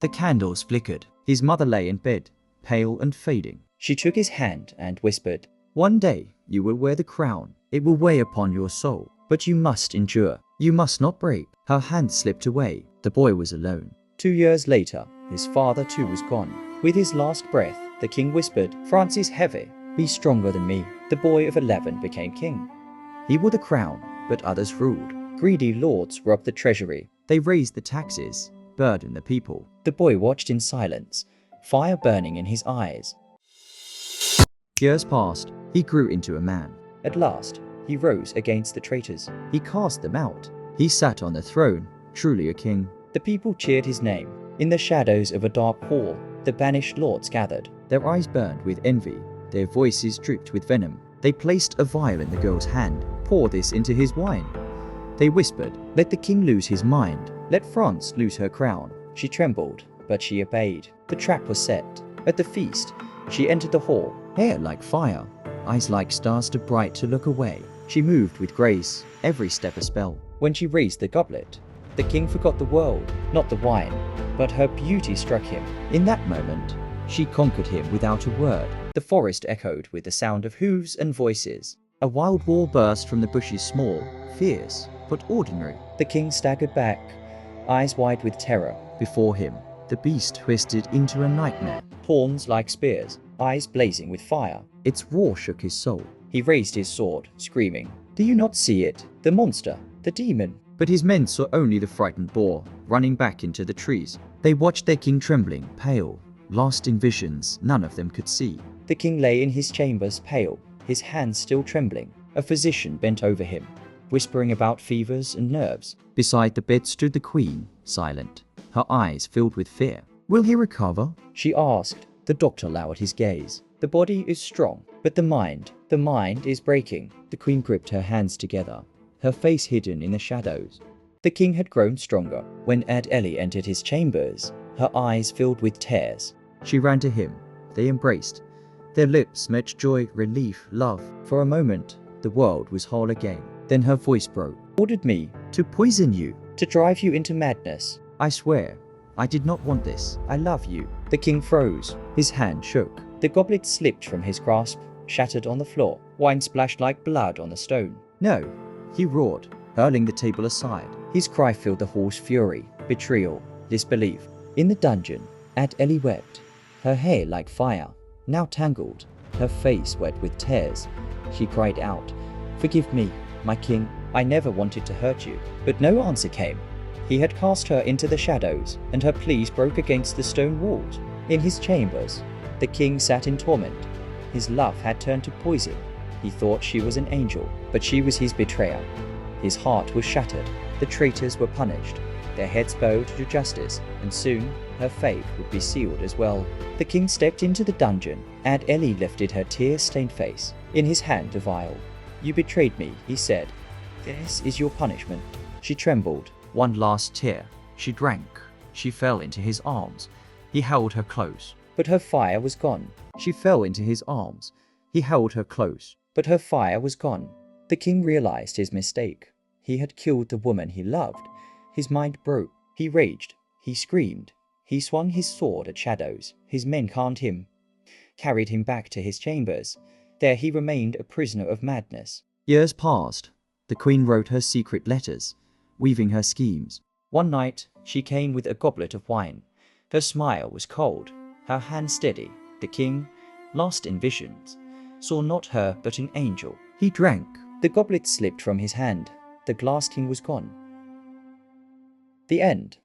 The candles flickered. His mother lay in bed, pale and fading. She took his hand and whispered, "One day you will wear the crown. It will weigh upon your soul, but you must endure. You must not break." Her hand slipped away. The boy was alone. 2 years later, his father too was gone. With his last breath, the king whispered, "France is heavy. Be stronger than me." The boy of 11 became king. He wore the crown, but others ruled. Greedy lords robbed the treasury. They raised the taxes, burdened the people. The boy watched in silence, fire burning in his eyes. Years passed. He grew into a man. At last, he rose against the traitors. He cast them out. He sat on the throne, truly a king. The people cheered his name. In the shadows of a dark hall, the banished lords gathered. Their eyes burned with envy. Their voices dripped with venom. They placed a vial in the girl's hand. "Pour this into his wine." They whispered, "Let the king lose his mind. Let France lose her crown." She trembled, but she obeyed. The trap was set. At the feast, she entered the hall, hair like fire, eyes like stars too bright to look away. She moved with grace, every step a spell. When she raised the goblet, the king forgot the world, not the wine, but her beauty struck him. In that moment, she conquered him without a word. The forest echoed with the sound of hooves and voices. A wild roar burst from the bushes, small, fierce, but ordinary. The king staggered back, eyes wide with terror. Before him, the beast twisted into a nightmare. Horns like spears, eyes blazing with fire. Its roar shook his soul. He raised his sword, screaming, "Do you not see it? The monster, the demon." But his men saw only the frightened boar, running back into the trees. They watched their king trembling, pale, lost in visions none of them could see. The king lay in his chambers, pale, his hands still trembling. A physician bent over him, whispering about fevers and nerves. Beside the bed stood the queen, silent, her eyes filled with fear. "Will he recover?" she asked. The doctor lowered his gaze. "The body is strong, but the mind is breaking." The queen gripped her hands together, her face hidden in the shadows. The king had grown stronger. When Ad-Eli entered his chambers, her eyes filled with tears. She ran to him. They embraced. Their lips met joy, relief, love. For a moment, the world was whole again. Then her voice broke. "Ordered me to poison you, to drive you into madness. I swear, I did not want this. I love you." The king froze. His hand shook. The goblet slipped from his grasp, shattered on the floor. Wine splashed like blood on the stone. "No," he roared, hurling the table aside. His cry filled the hall's fury, betrayal, disbelief. In the dungeon, Ad-Eli wept, her hair like fire, now tangled, her face wet with tears. She cried out, "Forgive me, my king. I never wanted to hurt you." But no answer came. He had cast her into the shadows, and her pleas broke against the stone walls. In his chambers, the king sat in torment. His love had turned to poison. He thought she was an angel, but she was his betrayer. His heart was shattered. The traitors were punished. Their heads bowed to justice, and soon her fate would be sealed as well. The king stepped into the dungeon. Ad-Eli lifted her tear-stained face. In his hand a vial. "You betrayed me," he said. "This is your punishment." She trembled. One last tear. She drank. She fell into his arms. He held her close. But her fire was gone. She fell into his arms. He held her close. But her fire was gone. The king realized his mistake. He had killed the woman he loved. His mind broke. He raged. He screamed. He swung his sword at shadows. His men calmed him, carried him back to his chambers. There he remained a prisoner of madness. Years passed. The queen wrote her secret letters, weaving her schemes. One night, she came with a goblet of wine. Her smile was cold, her hand steady. The king, lost in visions, saw not her but an angel. He drank. The goblet slipped from his hand. The glass king was gone. The end.